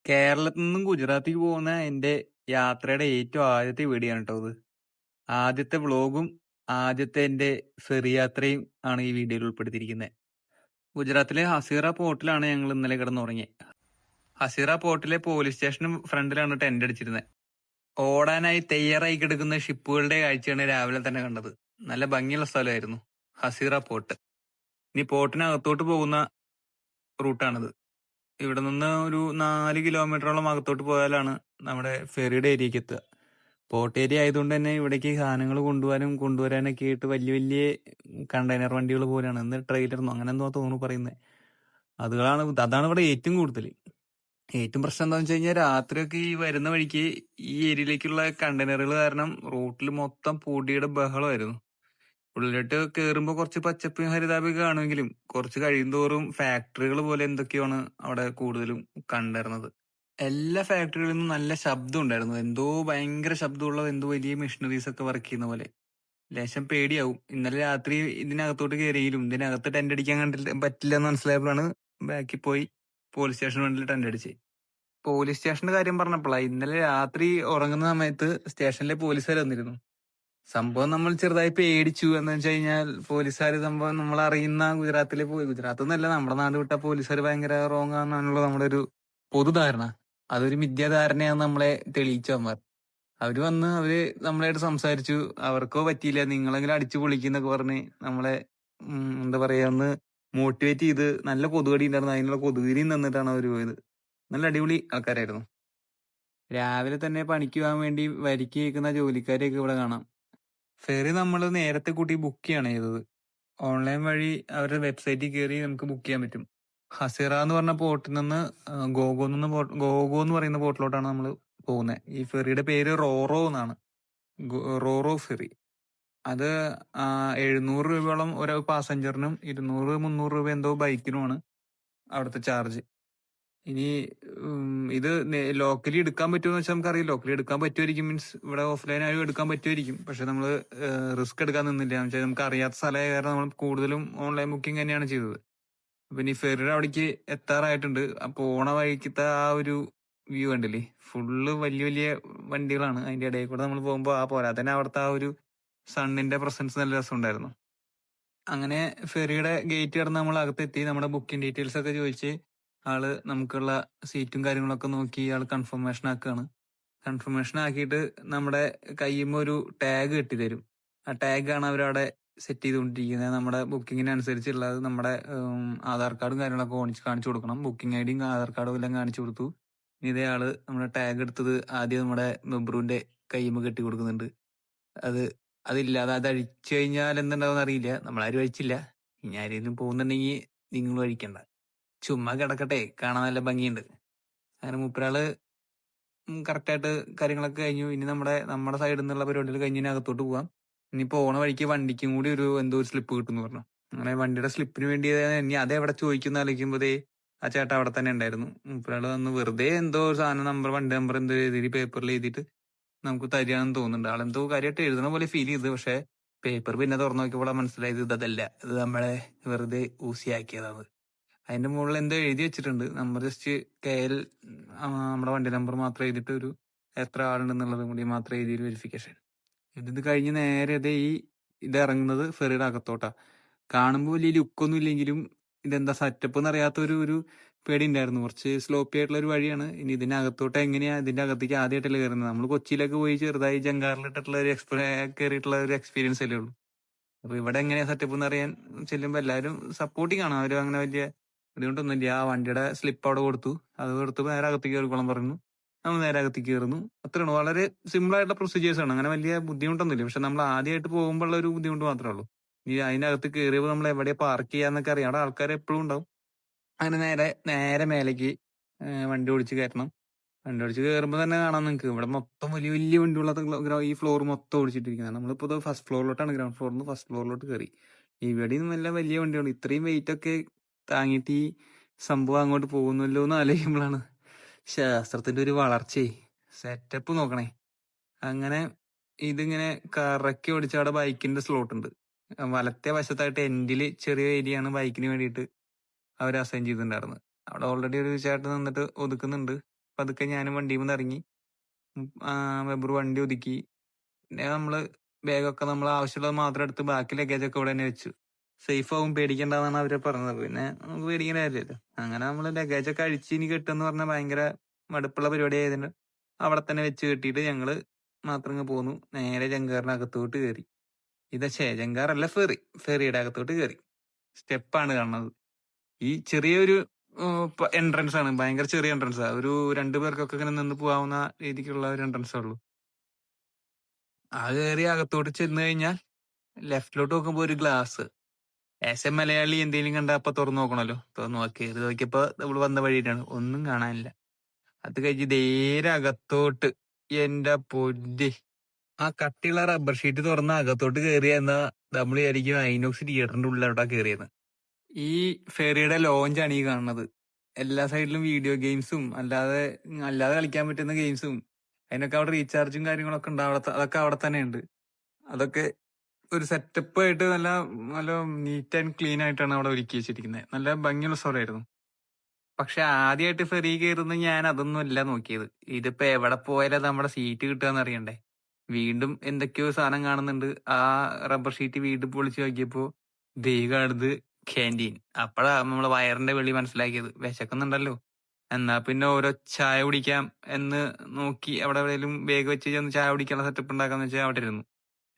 കേരളത്തിൽ നിന്നും ഗുജറാത്തിക്ക് പോകുന്ന എന്റെ യാത്രയുടെ ഏറ്റവും ആദ്യത്തെ വീഡിയോ ആണ് കേട്ടോ ഇത്. ആദ്യത്തെ വ്ളോഗും ആദ്യത്തെ എന്റെ ഫെറി യാത്രയും ആണ് ഈ വീഡിയോയിൽ ഉൾപ്പെടുത്തിയിരിക്കുന്നത്. ഗുജറാത്തിലെ ഹസീറ പോർട്ടിലാണ് ഞങ്ങൾ ഇന്നലെ കിടന്നുറങ്ങിയത്. ഹസീറ പോർട്ടിലെ പോലീസ് സ്റ്റേഷനും ഫ്രണ്ടിലാണ് ടെന്റ് അടിച്ചിരുന്നത്. ഓടാനായി തയ്യാറായി കിടക്കുന്ന ഷിപ്പുകളുടെ കാഴ്ചയാണ് രാവിലെ തന്നെ കണ്ടത്. നല്ല ഭംഗിയുള്ള സ്ഥലമായിരുന്നു ഹസീറ പോർട്ട്. ഇനി പോർട്ടിനകത്തോട്ട് പോകുന്ന റൂട്ടാണിത്. ഇവിടെ നിന്ന് ഒരു 4 കിലോമീറ്ററോളം അകത്തോട്ട് പോയാലാണ് നമ്മുടെ ഫെറിയുടെ ഏരിയക്ക് എത്തുക. പോർട്ട് ഏരിയ ആയതുകൊണ്ട് തന്നെ ഇവിടേക്ക് സാധനങ്ങൾ കൊണ്ടുവരാനൊക്കെ ആയിട്ട് വലിയ വലിയ കണ്ടെയ്നർ വണ്ടികൾ പോലെയാണ്. ഇന്ന് ട്രെയിലർന്നോ അങ്ങനെ എന്തോ തോന്നുന്നു പറയുന്നത്. അതാണ് ഇവിടെ ഏറ്റവും കൂടുതൽ. ഏറ്റവും പ്രശ്നം എന്താണെന്ന് വെച്ച് കഴിഞ്ഞാൽ രാത്രിയൊക്കെ ഈ വരുന്ന വഴിക്ക് ഈ ഏരിയയിലേക്കുള്ള കണ്ടെയ്നറുകൾ കാരണം റോട്ടിൽ മൊത്തം പൊടിയുടെ ബഹളമായിരുന്നു. ഉള്ളിലോട്ട് കയറുമ്പോൾ കുറച്ച് പച്ചപ്പും ഹരിതാപയൊക്കെ കാണുമെങ്കിലും കുറച്ച് കഴിയുന്തോറും ഫാക്ടറികൾ പോലെ എന്തൊക്കെയാണ് അവിടെ കൂടുതലും കണ്ടിരുന്നത്. എല്ലാ ഫാക്ടറികളിൽ നിന്നും നല്ല ശബ്ദം ഉണ്ടായിരുന്നു. എന്തോ ഭയങ്കര ശബ്ദമുള്ള എന്തോ വലിയ മെഷീനറീസ് ഒക്കെ വർക്ക് ചെയ്യുന്ന പോലെ. ലേശം പേടിയാവും. ഇന്നലെ രാത്രി ഇതിനകത്തോട്ട് കയറിയെങ്കിലും ഇതിനകത്ത് ടെന്റ് അടിക്കാൻ പറ്റില്ല എന്ന് മനസ്സിലായപ്പോഴാണ് ബാക്കിൽ പോയി പോലീസ് സ്റ്റേഷൻ ഫ്രണ്ടിൽ ടെന്റ് അടിച്ച്. പോലീസ് സ്റ്റേഷന്റെ കാര്യം പറഞ്ഞപ്പോഴാ ഇന്നലെ രാത്രി ഉറങ്ങുന്ന സമയത്ത് സ്റ്റേഷനിലെ പോലീസുകാർ വന്നിരുന്നു. സംഭവം നമ്മൾ ചെറുതായി പേടിച്ചു. എന്ന് വെച്ച് കഴിഞ്ഞാൽ പോലീസുകാർ സംഭവം നമ്മൾ അറിയുന്ന ഗുജറാത്ത് എന്നല്ല നമ്മുടെ നാട് വിട്ട പോലീസുകാർ ഭയങ്കര റോങ് ആണെന്നുള്ള നമ്മുടെ ഒരു പൊതുധാരണ. അതൊരു മിഥ്യാധാരണയാന്ന് നമ്മളെ തെളിയിച്ചവന്മാർ. അവര് നമ്മളായിട്ട് സംസാരിച്ചു. അവർക്കോ പറ്റിയില്ല, നിങ്ങളെങ്കിലും അടിച്ചു പൊളിക്കുന്നൊക്കെ പറഞ്ഞ് നമ്മളെ എന്താ പറയാ ഒന്ന് മോട്ടിവേറ്റ് ചെയ്ത്. നല്ല കൊതുകടി ഉണ്ടായിരുന്നു, അതിനുള്ള കൊതുകരിയും തന്നിട്ടാണ് അവര് പോയത്. നല്ല അടിപൊളി ആൾക്കാരായിരുന്നു. രാവിലെ തന്നെ പണിക്ക് പോകാൻ വേണ്ടി വരിക്ക് നിൽക്കുന്ന ജോലിക്കാരെയൊക്കെ ഇവിടെ കാണാം. ഫെറി നമ്മൾ നേരത്തെ കൂട്ടി ബുക്ക് ചെയ്യാണ് ചെയ്തത്. ഓൺലൈൻ വഴി അവരുടെ വെബ്സൈറ്റിൽ കയറി നമുക്ക് ബുക്ക് ചെയ്യാൻ പറ്റും. ഹസിറ എന്ന് പറഞ്ഞ പോർട്ടിൽ നിന്ന് ഗോഗോ എന്ന് പറയുന്ന പോർട്ടിലോട്ടാണ് നമ്മൾ പോകുന്നത്. ഈ ഫെറിയുടെ പേര് റോറോ എന്നാണ്. റോറോ ഫെറി. അത് 700 രൂപയോളം ഓരോ പാസഞ്ചറിനും 200-300 രൂപ എന്തോ ബൈക്കിനുമാണ് അവിടുത്തെ ചാർജ്. ഇനി ഇത് ലോക്കലി എടുക്കാൻ പറ്റുമെന്ന് വെച്ചാൽ നമുക്കറിയില്ല. ലോക്കലി എടുക്കാൻ പറ്റുമായിരിക്കും, മീൻസ് ഇവിടെ ഓഫ്ലൈൻ ആയും എടുക്കാൻ പറ്റുമായിരിക്കും. പക്ഷെ നമ്മൾ റിസ്ക് എടുക്കാൻ നിന്നില്ല. എന്ന് വെച്ചാൽ നമുക്ക് അറിയാത്ത സ്ഥലമായ കാരണം നമ്മൾ കൂടുതലും ഓൺലൈൻ ബുക്കിംഗ് തന്നെയാണ് ചെയ്തത്. പിന്നെ ഈ ഫെറിയുടെ അവിടേക്ക് എത്താറായിട്ടുണ്ട്. അപ്പൊ പോണ വഴിക്കത്തെ ആ ഒരു വ്യൂ കണ്ടില്ലേ, ഫുള്ള് വലിയ വലിയ വണ്ടികളാണ്. അതിന്റെ ഇടയിൽ കൂടെ നമ്മൾ പോകുമ്പോൾ പോരാ തന്നെ അവിടുത്തെ ആ ഒരു സണ്ണിന്റെ പ്രസൻസ് നല്ല രസമുണ്ടായിരുന്നു. അങ്ങനെ ഫെറിയുടെ ഗേറ്റ് കടന്ന് നമ്മൾ അകത്തെത്തി. നമ്മുടെ ബുക്കിംഗ് ഡീറ്റെയിൽസ് ഒക്കെ ചോദിച്ച് ആള് നമുക്കുള്ള സീറ്റും കാര്യങ്ങളൊക്കെ നോക്കി ആള് കൺഫർമേഷൻ ആക്കുകയാണ്. കൺഫർമേഷൻ ആക്കിയിട്ട് നമ്മുടെ കയ്യുമ്പോൾ ഒരു ടാഗ് കെട്ടി തരും. ആ ടാഗാണ് അവരവിടെ സെറ്റ് ചെയ്തുകൊണ്ടിരിക്കുന്നത്. നമ്മുടെ ബുക്കിങ്ങിനനുസരിച്ചുള്ളത് നമ്മുടെ ആധാർ കാർഡും കാര്യങ്ങളൊക്കെ കാണിച്ചു കൊടുക്കണം. ബുക്കിംഗ് ഐഡിയും ആധാർ കാർഡും എല്ലാം കാണിച്ചു കൊടുത്തു. ഇനി ഇതേ ആള് നമ്മുടെ ടാഗ് എടുത്തത് ആദ്യം നമ്മുടെ മെബ്രുവിന്റെ കയ്യുമ്പോൾ കെട്ടി കൊടുക്കുന്നുണ്ട്. അതില്ലാതെ അത് അഴിച്ചു കഴിഞ്ഞാൽ എന്തുണ്ടാവും അറിയില്ല. നമ്മളാരും അഴിച്ചില്ല. ഇനി ആരെങ്കിലും പോകുന്നുണ്ടെങ്കിൽ നിങ്ങളും അഴിക്കണ്ട, ചുമ്മാ കിടക്കട്ടെ, കാണാൻ നല്ല ഭംഗിയുണ്ട്. അങ്ങനെ മൂപ്പരാള് കറക്റ്റായിട്ട് കാര്യങ്ങളൊക്കെ കഴിഞ്ഞു. ഇനി നമ്മുടെ സൈഡിൽ നിന്നുള്ള പരിപാടികൾ കഴിഞ്ഞ് ഇനി അകത്തോട്ട് പോവാം. ഇനി പോണ വഴിക്ക് വണ്ടിക്കും കൂടി എന്തോ ഒരു സ്ലിപ്പ് കിട്ടുമെന്ന് പറഞ്ഞു. അങ്ങനെ വണ്ടിയുടെ സ്ലിപ്പിന് വേണ്ടി ഇനി അതെവിടെ ചോദിക്കുന്ന ആലോചിക്കുമ്പോഴേ ആ ചേട്ടൻ അവിടെ തന്നെ ഉണ്ടായിരുന്നു. മൂപ്പരാള് വന്ന് വെറുതെ എന്തോ ഒരു സാധനം വണ്ടി നമ്പർ എന്തോ എഴുതി പേപ്പറിൽ എഴുതിയിട്ട് നമുക്ക് തരികയാണെന്ന് തോന്നുന്നുണ്ട്. ആളെന്തോ കാര്യമായിട്ട് എഴുതണ പോലെ ഫീൽ ചെയ്ത്. പക്ഷെ പേപ്പർ പിന്നെ തുറന്നു നോക്കിയപ്പോൾ മനസ്സിലായത് ഇതല്ല, ഇത് നമ്മളെ വെറുതെ ഊസിയാക്കിയതാണ്. അതിന്റെ മുകളിൽ എന്തോ എഴുതി വെച്ചിട്ടുണ്ട്. നമ്പർ ജസ്റ്റ് KL നമ്മുടെ വണ്ടി നമ്പർ മാത്രം എഴുതിയിട്ട് ഒരു എത്ര ആളുണ്ടെന്നുള്ളതും കൂടി മാത്രം എഴുതിയൊരു വെരിഫിക്കേഷൻ. ഇത് കഴിഞ്ഞ് നേരെ ഇത് ഇറങ്ങുന്നത് ഫെറിയുടെ അകത്തോട്ടാ. കാണുമ്പോൾ വലിയ ലുക്കൊന്നും ഇല്ലെങ്കിലും ഇതെന്താ സെറ്റപ്പ് എന്നറിയാത്ത ഒരു പേടി ഉണ്ടായിരുന്നു. കുറച്ച് സ്ലോപ്പി ആയിട്ടുള്ള ഒരു വഴിയാണ്. ഇനി ഇതിനകത്തോട്ട് എങ്ങനെയാ, ഇതിന്റെ അകത്തേക്ക് ആദ്യമായിട്ടല്ലേ കയറുന്നത്. നമ്മൾ കൊച്ചിയിലൊക്കെ പോയി ചെറുതായി ജങ്കാറിലിട്ടുള്ള കയറിയിട്ടുള്ള ഒരു എക്സ്പീരിയൻസ് അല്ലേ ഉള്ളൂ. അപ്പൊ ഇവിടെ എങ്ങനെയാ സെറ്റപ്പ് എന്ന് അറിയാൻ ചെല്ലുമ്പോൾ എല്ലാവരും സപ്പോർട്ടിങ് ആണ്. അവരും അങ്ങനെ വലിയ ബുദ്ധിമുട്ടൊന്നുമില്ല. ആ വണ്ടിയുടെ സ്ലിപ്പ് അവിടെ കൊടുത്തു. അത് കൊടുത്ത് നേരെ അകത്തേക്ക് കയറിക്കോളം പറഞ്ഞു. നമ്മൾ നേരെ അകത്തേക്ക് കയറുന്നു. അത്രയാണ്. വളരെ സിമ്പിൾ ആയിട്ടുള്ള പ്രൊസീജിയേഴ്സ് ആണ്. അങ്ങനെ വലിയ ബുദ്ധിമുട്ടൊന്നുമില്ല. പക്ഷെ നമ്മൾ ആദ്യമായിട്ട് പോകുമ്പോൾ ഉള്ള ഒരു ബുദ്ധിമുട്ട് മാത്രമേ ഉള്ളൂ. ഈ അതിനകത്ത് കയറിയപ്പോൾ നമ്മൾ എവിടെയാ പാർക്ക് ചെയ്യാന്നൊക്കെ അറിയാം. അവിടെ ആൾക്കാർ എപ്പോഴും ഉണ്ടാവും. അങ്ങനെ നേരെ മേലേക്ക് വണ്ടി ഓടിച്ച് കയറ്റണം. വണ്ടി ഓടിച്ച് കയറുമ്പോൾ തന്നെ കാണാം നിങ്ങൾക്ക് ഇവിടെ മൊത്തം വലിയ വലിയ വണ്ടികളൊക്കെ ഈ ഫ്ലോർ മൊത്തം ഓടിച്ചിട്ടിരിക്കുന്നത്. നമ്മളിപ്പോൾ ഫസ്റ്റ് ഫ്ലോറിലോട്ടാണ്, ഗ്രൗണ്ട് ഫ്ലോറിൽ നിന്ന് ഫസ്റ്റ് ഫ്ലോറിലോട്ട് കയറി. ഇവിടെയും നല്ല വലിയ വണ്ടികൾ ഇത്രയും വെയിറ്റ് ഒക്കെ താങ്ങിയിട്ട് ഈ സംഭവം അങ്ങോട്ട് പോകുന്നല്ലോ എന്ന് ആലോചിക്കുമ്പോഴാണ് ശാസ്ത്രത്തിന്റെ ഒരു വളർച്ചയെ സെറ്റപ്പ് നോക്കണേ. അങ്ങനെ ഇതിങ്ങനെ കറക്കി ഓടിച്ച അവിടെ ബൈക്കിന്റെ സ്ലോട്ട് ഉണ്ട്. വലത്തെ വശത്തായിട്ട് എൻഡില് ചെറിയ ഏരിയ ആണ് ബൈക്കിന് വേണ്ടിയിട്ട് അവർ അസൈൻ ചെയ്തിട്ടുണ്ടായിരുന്നത്. അവിടെ ഓൾറെഡി ഒരു ചേട്ടൻ നിന്നിട്ട് ഒതുക്കുന്നുണ്ട്. പതുക്കെ ഞാനും വണ്ടിയിൽ ഇറങ്ങി. വെബ്രു വണ്ടി ഒതുക്കി. പിന്നെ നമ്മള് ബാഗൊക്കെ നമ്മൾ ആവശ്യമുള്ളത് മാത്രം എടുത്ത് ബാക്കി ലഗേജൊക്കെ ഇവിടെ തന്നെ വെച്ചു. സേഫ് ആവും, പേടിക്കണ്ടെന്നാണ് അവര് പറഞ്ഞത്. പിന്നെ നമുക്ക് പേടിക്കേണ്ട കാര്യമില്ലല്ലോ. അങ്ങനെ നമ്മള് ലഗേജൊക്കെ അഴിച്ച് ഇനി കെട്ടുന്ന് പറഞ്ഞാൽ ഭയങ്കര മടുപ്പുള്ള പരിപാടി ആയതിന് അവിടെ തന്നെ വെച്ച് കെട്ടിയിട്ട് ഞങ്ങള് മാത്രം ഇങ്ങ് പോന്നു. നേരെ ജങ്കാറിനകത്തോട്ട് കയറി. ജങ്കാറല്ല, ഫെറിയുടെ അകത്തോട്ട് കയറി. സ്റ്റെപ്പാണ് കാണുന്നത്. ഈ ചെറിയൊരു എൻട്രൻസ് ആണ്, ഭയങ്കര ചെറിയ എൻട്രൻസ് ആണ്. ഒരു 2 പേർക്കൊക്കെ ഇങ്ങനെ നിന്ന് പോകാവുന്ന രീതിക്കുള്ള ഒരു എൻട്രൻസേ ഉള്ളൂ. അത് കയറി അകത്തോട്ട് ചെന്ന് കഴിഞ്ഞാൽ ലെഫ്റ്റിലോട്ട് നോക്കുമ്പോ ഒരു ഗ്ലാസ്. ആസ് എ മലയാളി എന്തെങ്കിലും കണ്ട അപ്പൊ തുറന്നു നോക്കണല്ലോ. തുറന്നു കയറി നോക്കിയപ്പോ നമ്മൾ വന്ന വഴിയിട്ടാണ്, ഒന്നും കാണാനില്ല. അത് കഴിഞ്ഞ് നേരെ അകത്തോട്ട്. എന്റെ പൊന്നെ, ആ കട്ടിയുള്ള റബ്ബർ ഷീറ്റ് തുറന്ന് അകത്തോട്ട് കയറിയ എന്നാ നമ്മൾ വിചാരിക്കും ഐനോക്സ് തിയേറ്ററിന്റെ ഉള്ളിലോട്ടാ കയറിയത്. ഈ ഫെറിയുടെ ലോഞ്ചാണ് ഈ കാണുന്നത്. എല്ലാ സൈഡിലും വീഡിയോ ഗെയിംസും അല്ലാതെ അല്ലാതെ കളിക്കാൻ പറ്റുന്ന ഗെയിംസും അതിനൊക്കെ അവിടെ റീചാർജും കാര്യങ്ങളൊക്കെ ഉണ്ട്. അതൊക്കെ അവിടെ തന്നെ ഉണ്ട്. അതൊക്കെ ഒരു സെറ്റപ്പ് ആയിട്ട് നല്ല നല്ല നീറ്റ് ആൻഡ് ക്ലീൻ ആയിട്ടാണ് അവിടെ ഒരുക്കി വെച്ചിരിക്കുന്നത്. നല്ല ഭംഗിയുള്ള സ്ഥലമായിരുന്നു. പക്ഷെ ആദ്യമായിട്ട് ഫെറി കയറുന്ന ഞാൻ അതൊന്നും അല്ല നോക്കിയത്. ഇതിപ്പോ എവിടെ പോയാലും നമ്മുടെ സീറ്റ് കിട്ടുകയെന്ന് അറിയണ്ടേ. വീണ്ടും എന്തൊക്കെയോ സാധനം കാണുന്നുണ്ട്. ആ റബ്ബർ ഷീറ്റ് വീണ്ടും പൊളിച്ചു നോക്കിയപ്പോ കാണുന്നത് ക്യാൻറ്റീൻ. അപ്പഴാ നമ്മളെ വയറിന്റെ വെളി മനസ്സിലാക്കിയത്. വിശക്കുന്നുണ്ടല്ലോ, എന്നാ പിന്നെ ഓരോ ചായ കുടിക്കാം എന്ന് നോക്കി അവിടെ എവിടെയെങ്കിലും ബാഗ് വെച്ച് ചെന്ന് ചായ കുടിക്കാനുള്ള സെറ്റപ്പ് ഉണ്ടാക്കാന്ന് വെച്ചാൽ അവിടെ ഇരുന്നു.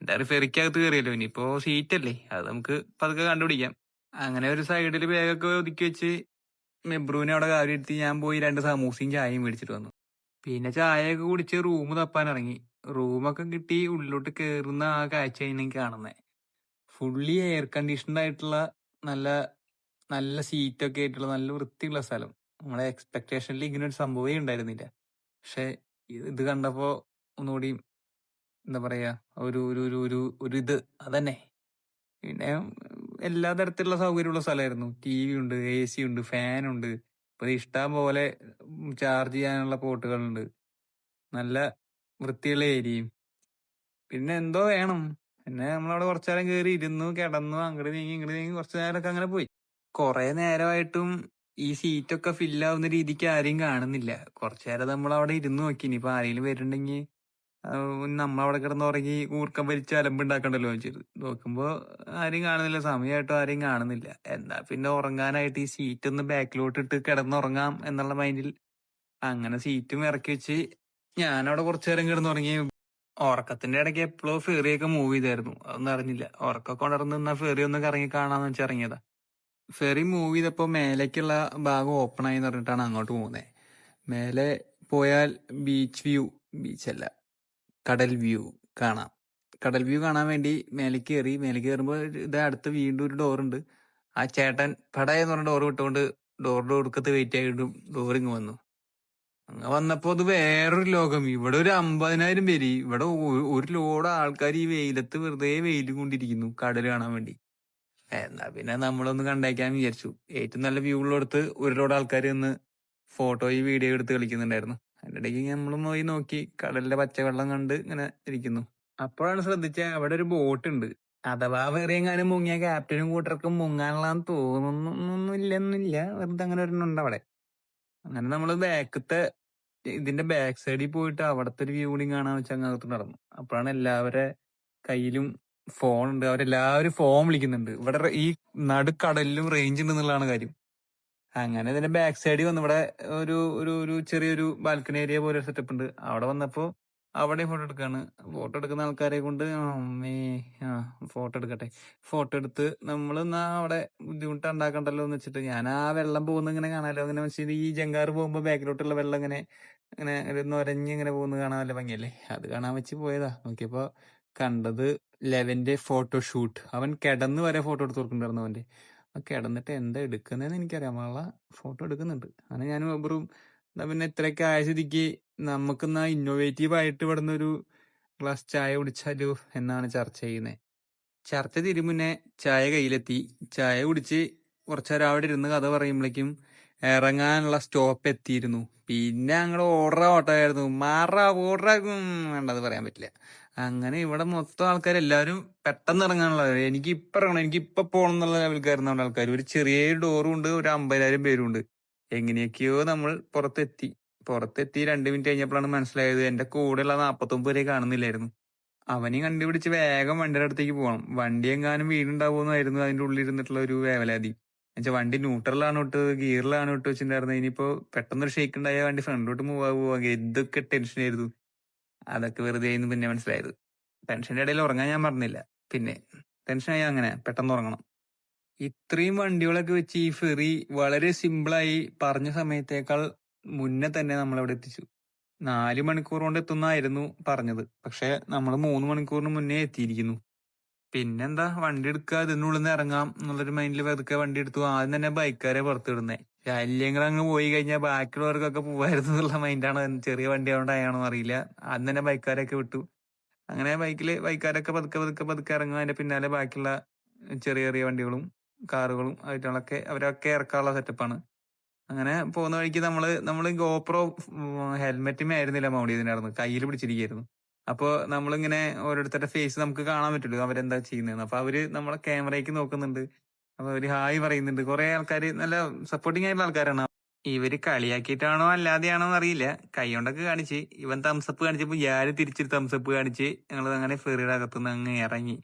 എന്തായാലും ഫെറിക്കകത്ത് കയറിയല്ലോ, ഇനിയിപ്പോ സീറ്റല്ലേ, അത് നമുക്ക് പതുക്കെ കണ്ടുപിടിക്കാം. അങ്ങനെ ഒരു സൈഡിൽ ബാഗൊക്കെ ഒതുക്കി വെച്ച് മെബ്രുവിനെ അവിടെ കാര്യം എടുത്തി. ഞാൻ പോയി 2 സമൂസയും ചായയും മേടിച്ചിട്ട് വന്നു. പിന്നെ ചായയൊക്കെ കുടിച്ച് റൂം തപ്പാൻ ഇറങ്ങി. റൂമൊക്കെ കിട്ടി ഉള്ളിലോട്ട് കയറുന്ന ആ കാഴ്ചയാണ് എനിക്ക് കാണുന്നത്. ഫുള്ളി എയർ കണ്ടീഷൻഡ് ആയിട്ടുള്ള നല്ല നല്ല സീറ്റൊക്കെ ആയിട്ടുള്ള നല്ല വൃത്തിയുള്ള സ്ഥലം. നമ്മളെ എക്സ്പെക്ടേഷനിൽ ഇങ്ങനെ ഒരു സംഭവമേ ഉണ്ടായിരുന്നില്ല. പക്ഷെ ഇത് കണ്ടപ്പോ ഒന്നുകൂടി എന്താ പറയാ, ഒരു ഒരു ഒരു ഒരു ഒരു ഇത് അതന്നെ. പിന്നെ എല്ലാ തരത്തിലുള്ള സൗകര്യമുള്ള സ്ഥലമായിരുന്നു. TV ഉണ്ട്, AC ഉണ്ട്, ഫാനുണ്ട്. ഇപ്പൊ ഇഷ്ടം പോലെ ചാർജ് ചെയ്യാനുള്ള പോർട്ടുകളുണ്ട്. നല്ല വൃത്തിയുള്ള ഏരിയയും. പിന്നെ എന്തോ വേണം. പിന്നെ നമ്മളവിടെ കുറച്ചു നേരം കയറി ഇരുന്നു, കിടന്നു, അങ്ങോട്ട് നീങ്ങി ഇങ്ങോട്ട് നീങ്ങി കുറച്ചു നേരമൊക്കെ അങ്ങനെ പോയി. കുറെ നേരമായിട്ടും ഈ സീറ്റൊക്കെ ഫില്ലാവുന്ന രീതിക്ക് ആരെയും കാണുന്നില്ല. കുറച്ചു നേരം നമ്മൾ അവിടെ ഇരുന്ന് നോക്കി. ഇനിയിപ്പോ ആരെങ്കിലും വരുന്നുണ്ടെങ്കിൽ നമ്മളവിടെ കിടന്നുറങ്ങി ഊർക്കം വലിച്ച് അലമ്പുണ്ടാക്കണ്ടല്ലോ വെച്ചിട്ട് നോക്കുമ്പോ ആരെയും കാണുന്നില്ല. സമയമായിട്ടും ആരെയും കാണുന്നില്ല. എന്നാ പിന്നെ ഉറങ്ങാനായിട്ട് ഈ സീറ്റ് ഒന്ന് ബാക്കിലോട്ട് ഇട്ട് കിടന്നുറങ്ങാം എന്നുള്ള മൈൻഡിൽ അങ്ങനെ സീറ്റും ഇറക്കി വെച്ച് ഞാനവിടെ കുറച്ചു നേരം കിടന്നുറങ്ങി. ഉറക്കത്തിന്റെ ഇടയ്ക്ക് എപ്പോഴോ ഫെറിയൊക്കെ മൂവ് ചെയ്തായിരുന്നു. അതൊന്നും അറിഞ്ഞില്ല. ഉറക്കൊക്കെ ഉണർന്ന് നിന്നാ ഫെറി ഒന്ന് കറങ്ങി കാണാന്ന് വെച്ച് ഇറങ്ങിയതാ. ഫെറി മൂവ് ചെയ്തപ്പോ മേലേക്കുള്ള ഭാഗം ഓപ്പൺ ആയി പറഞ്ഞിട്ടാണ് അങ്ങോട്ട് പോകുന്നത്. മേലെ പോയാൽ ബീച്ച് വ്യൂ, ബീച്ചല്ല, കടൽ വ്യൂ കാണാം. കടൽ വ്യൂ കാണാൻ വേണ്ടി മേലേക്ക് കയറി. മേലേക്ക് കയറുമ്പോൾ ഇത് അടുത്ത് വീണ്ടും ഒരു ഡോറുണ്ട്. ആ ചേട്ടൻ പടയെന്ന് പറഞ്ഞ ഡോർ വിട്ടുകൊണ്ട് ഡോറിന്റെ കൊടുക്കത്ത് വെയിറ്റ് ആയിട്ടും ഡോറിങ് വന്നു. അങ്ങ് വന്നപ്പോ അത് വേറൊരു ലോകം. ഇവിടെ ഒരു 50,000 പേര്, ഇവിടെ ഒരു ലോഡ് ആൾക്കാർ ഈ വെയിലത്ത് വെറുതെ വെയിൽ കൊണ്ടിരിക്കുന്നു കടൽ കാണാൻ വേണ്ടി. എന്നാ പിന്നെ നമ്മളൊന്ന് കണ്ടേക്കാന്ന് വിചാരിച്ചു. ഏറ്റവും നല്ല വ്യൂ ഉള്ളിടത്ത് ഒരു ലോഡ് ആൾക്കാർ നിന്ന് ഫോട്ടോയും വീഡിയോ എടുത്ത് കളിക്കുന്നുണ്ടായിരുന്നു. അതിന്റെ ഇടയ്ക്ക് നമ്മളും പോയി നോക്കി. കടലിന്റെ പച്ചവെള്ളം കണ്ട് ഇങ്ങനെ ഇരിക്കുന്നു. അപ്പോഴാണ് ശ്രദ്ധിച്ച അവിടെ ഒരു ബോട്ട് ഉണ്ട്. അഥവാ വേറെ എങ്ങാനും മുങ്ങിയ ക്യാപ്റ്റനും കൂട്ടർക്കും മുങ്ങാനുള്ളതെന്ന് തോന്നുന്നില്ല. വെറുതെ അങ്ങനെ ഒരെണ്ണുണ്ട് അവിടെ. അങ്ങനെ നമ്മള് ഇതിന്റെ ബാക്ക് സൈഡിൽ പോയിട്ട് അവിടത്തെ ഒരു വ്യൂ കൂടി കാണാൻ വെച്ച് അങ്ങകത്ത് നടന്നു. അപ്പോഴാണ് എല്ലാവരുടെ കയ്യിലും ഫോൺ ഉണ്ട്. അവരെല്ലാവരും ഫോൺ വിളിക്കുന്നുണ്ട്. ഇവിടെ ഈ നടുക്കടലിലും റേഞ്ച് ഉണ്ട് എന്നുള്ളതാണ് കാര്യം. അങ്ങനെ ഇതിന്റെ ബാക്ക് സൈഡിൽ വന്ന് ഇവിടെ ഒരു ഒരു ഒരു ചെറിയൊരു ബാൽക്കണി ഏരിയ പോലെ സെറ്റപ്പ് ഉണ്ട്. അവിടെ വന്നപ്പോ അവിടെ ഫോട്ടോ എടുക്കാണ്. ഫോട്ടോ എടുക്കുന്ന ആൾക്കാരെ കൊണ്ട് അമ്മേ ഫോട്ടോ എടുക്കട്ടെ. ഫോട്ടോ എടുത്ത് നമ്മൾ എന്നാ അവിടെ ബുദ്ധിമുട്ട് ഉണ്ടാക്കണ്ടല്ലോ എന്ന് വെച്ചിട്ട് ഞാൻ ആ വെള്ളം പോകുന്ന ഇങ്ങനെ കാണാലോ. അങ്ങനെ വെച്ചാൽ ഈ ജങ്കാറ് പോകുമ്പോ ബാക്കിലോട്ടുള്ള വെള്ളം ഇങ്ങനെ ഇങ്ങനെ ഒരു നൊരഞ്ഞ് ഇങ്ങനെ പോകുന്നത് കാണാൻ നല്ല ഭംഗിയല്ലേ. അത് കാണാൻ വെച്ച് പോയതാ. നോക്കിയപ്പോ കണ്ടത് ലെവന്റെ ഫോട്ടോഷൂട്ട്. അവൻ കിടന്ന് വരെ ഫോട്ടോ എടുത്ത് കൊടുക്കുന്നുണ്ടായിരുന്നു അവന്റെ. കിടന്നിട്ട് എന്താ എടുക്കുന്നതെന്ന് എനിക്കറിയാം. അവളെ ഫോട്ടോ എടുക്കുന്നുണ്ട്. അങ്ങനെ ഞാനും വെബറും എന്നാ പിന്നെ ഇത്രയൊക്കെ ആയ സ്ഥിതിക്ക് നമുക്കെന്നാ ഇന്നോവേറ്റീവ് ആയിട്ട് ഇവിടുന്ന് ഒരു ഗ്ലാസ് ചായ കുടിച്ചാലോ എന്നാണ് ചർച്ച ചെയ്യുന്നത്. ചർച്ച തിരുമുന്നേ ചായ കയ്യിലെത്തി. ചായ കുടിച്ച് കുറച്ചേരം അവിടെ ഇരുന്ന് കഥ പറയുമ്പോഴേക്കും ഇറങ്ങാനുള്ള സ്റ്റോപ്പ് എത്തിയിരുന്നു. പിന്നെ അങ്ങോട്ട് ഓട്ടമായിരുന്നു. ഓർഡർ വേണ്ടത് പറയാൻ പറ്റില്ല. അങ്ങനെ ഇവിടെ മൊത്തം ആൾക്കാരെല്ലാവരും പെട്ടെന്ന് ഇറങ്ങാനുള്ള, എനിക്ക് ഇപ്പൊ ഇറങ്ങണം, എനിക്ക് ഇപ്പൊ പോകണം എന്നുള്ള ലെവൽക്കായിരുന്നു ആൾക്കാർ. ഒരു ചെറിയ ഡോറും ഉണ്ട്, ഒരു 50,000 പേരും ഉണ്ട്. എങ്ങനെയൊക്കെയോ നമ്മൾ പുറത്തെത്തി. പുറത്തെത്തി 2 മിനിറ്റ് കഴിഞ്ഞപ്പോഴാണ് മനസ്സിലായത് എന്റെ കൂടെയുള്ള 49 പേരെ കാണുന്നില്ലായിരുന്നു. അവനെയും കണ്ടുപിടിച്ച് വേഗം വണ്ടിയുടെ അടുത്തേക്ക് പോകണം. വണ്ടി എങ്ങാനും വീടുണ്ടാവുമെന്നായിരുന്നു അതിന്റെ ഉള്ളിൽ ഇരുന്നിട്ടുള്ള ഒരു വേവലാതി. എന്നുവെച്ചാൽ വണ്ടി ന്യൂട്രലാണ് ഇട്ടത്, ഗിയറിലാണ് ഇട്ട് വെച്ചിട്ടുണ്ടായിരുന്നത്. ഇനിയിപ്പോ പെട്ടെന്നൊരു ഷേക്ക് ഉണ്ടായ വണ്ടി ഫ്രണ്ടിലോട്ട് മൂവ് ആവുക, ഇതൊക്കെ ടെൻഷനായിരുന്നു. അതൊക്കെ വെറുതെ ആയിരുന്നു പിന്നെ മനസ്സിലായത്. ടെൻഷന്റെ ഇടയിൽ ഉറങ്ങാൻ ഞാൻ പറഞ്ഞില്ല. പിന്നെ ടെൻഷനായി അങ്ങനെ പെട്ടെന്ന് ഉറങ്ങണം. ഇത്രയും വണ്ടികളൊക്കെ വെച്ച് ഈ ഫെറി വളരെ സിമ്പിളായി പറഞ്ഞ സമയത്തേക്കാൾ മുന്നേ തന്നെ നമ്മളവിടെ എത്തിച്ചു. 4 മണിക്കൂർ കൊണ്ട് എത്തുന്നായിരുന്നു പറഞ്ഞത്. പക്ഷെ നമ്മൾ 3 മണിക്കൂറിന് മുന്നേ എത്തിയിരിക്കുന്നു. പിന്നെന്താ, വണ്ടി എടുക്കുക, ഇതിനുള്ളിൽ നിന്ന് ഇറങ്ങാം എന്നുള്ളൊരു മൈൻഡിൽ വെറുതെ വണ്ടി എടുത്തു. ആദ്യം തന്നെ ബൈക്കാരെ പുറത്തിടുന്നേ. ശല്യങ്ങൾ അങ്ങ് പോയി കഴിഞ്ഞാൽ ബാക്കിയുള്ളവർക്കൊക്കെ പോവായിരുന്നു എന്നുള്ള മൈൻഡാണ്. ചെറിയ വണ്ടി ആയതുകൊണ്ടാണോ അറിയില്ല. ആദ്യം തന്നെ ബൈക്കാരെയൊക്കെ വിട്ടു. അങ്ങനെ ബൈക്കാരൊക്കെ പതുക്കെ പതുക്കെ പതുക്കെ ഇറങ്ങും. അതിന്റെ പിന്നാലെ ബാക്കിയുള്ള ചെറിയ ചെറിയ വണ്ടികളും കാറുകളും ആയിട്ടുള്ളൊക്കെ അവരൊക്കെ ഇറക്കാനുള്ള സെറ്റപ്പാണ്. അങ്ങനെ പോകുന്ന വഴിക്ക് നമ്മള് ഗോപ്രോ ഹെൽമെറ്റുമേ ആയിരുന്നില്ല മൗണ്ട് ചെയ്തിട്ടുണ്ടായിരുന്നു, കയ്യിൽ പിടിച്ചിരിക്കുകയായിരുന്നു. അപ്പൊ നമ്മളിങ്ങനെ ഓരോരുത്തരുടെ ഫേസ് നമുക്ക് കാണാൻ പറ്റുള്ളൂ അവരെന്താ ചെയ്യുന്നതെന്ന്. അപ്പൊ അവര് നമ്മളെ ക്യാമറയ്ക്ക് നോക്കുന്നുണ്ട്. അപ്പൊ അവര് ഹായ് പറയുന്നുണ്ട്. കുറെ ആൾക്കാര് നല്ല സപ്പോർട്ടിങ് ആയിട്ടുള്ള ആൾക്കാരാണ്. ഇവര് കളിയാക്കിയിട്ടാണോ അല്ലാതെയാണോ അറിയില്ല, കൈ കൊണ്ടൊക്കെ കാണിച്ച്. ഇവൻ തംസപ്പ് കാണിച്ചപ്പോ ഇയാള് തിരിച്ചൊരു തംസപ്പ് കാണിച്ച് ഞങ്ങൾ അങ്ങനെ ഫെറിയുടെ അകത്തുനിന്ന് അങ്ങ് ഇറങ്ങി.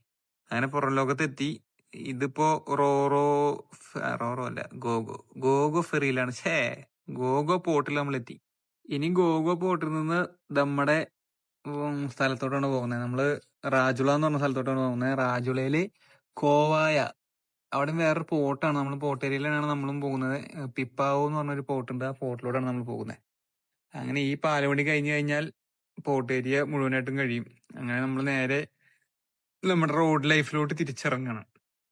അങ്ങനെ പുറം ലോകത്തെത്തി. ഇതിപ്പോ റോറോ അല്ല, ഗോഗോ ഗോഗോ ഫെറിയിലാണ്. ഗോഗോ പോർട്ടിൽ നമ്മൾ എത്തി. ഇനി ഗോഗോ പോർട്ടിൽ നിന്ന് നമ്മുടെ സ്ഥലത്തോട്ടാണ് പോകുന്നത്. നമ്മള് റാജുള എന്ന് പറഞ്ഞ സ്ഥലത്തോട്ടാണ് പോകുന്നത്. റാജുളയില് കോവായ, അവിടെ വേറൊരു പോർട്ടാണ്. നമ്മൾ പോർട്ട് ഏരിയയിലാണ് നമ്മളും പോകുന്നത്. പിപ്പാവോ എന്ന് പറഞ്ഞൊരു പോർട്ടുണ്ട്. ആ പോർട്ടിലൂടെയാണ് നമ്മൾ പോകുന്നത്. അങ്ങനെ ഈ പാലവടി കഴിഞ്ഞു കഴിഞ്ഞാൽ പോർട്ട് ഏരിയ മുഴുവനായിട്ടും കഴിയും. അങ്ങനെ നമ്മൾ നേരെ നമ്മുടെ റോഡ് ലൈഫിലോട്ട് തിരിച്ചിറങ്ങണം.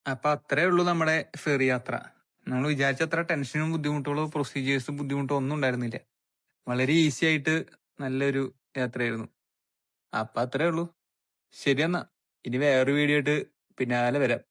അപ്പൊ അത്രേ ഉള്ളൂ നമ്മുടെ ഫെറി യാത്ര. നമ്മൾ വിചാരിച്ച അത്ര ടെൻഷനും ബുദ്ധിമുട്ടുകളോ പ്രൊസീജിയേഴ്സും ബുദ്ധിമുട്ടോ ഒന്നും ഉണ്ടായിരുന്നില്ല. വളരെ ഈസി ആയിട്ട് നല്ലൊരു യാത്രയായിരുന്നു. അപ്പൊ അത്രേ ഉള്ളൂ. ശരി എന്നാ, ഇനി വേറൊരു വീഡിയോ ആയിട്ട് പിന്നാലെ വരാം.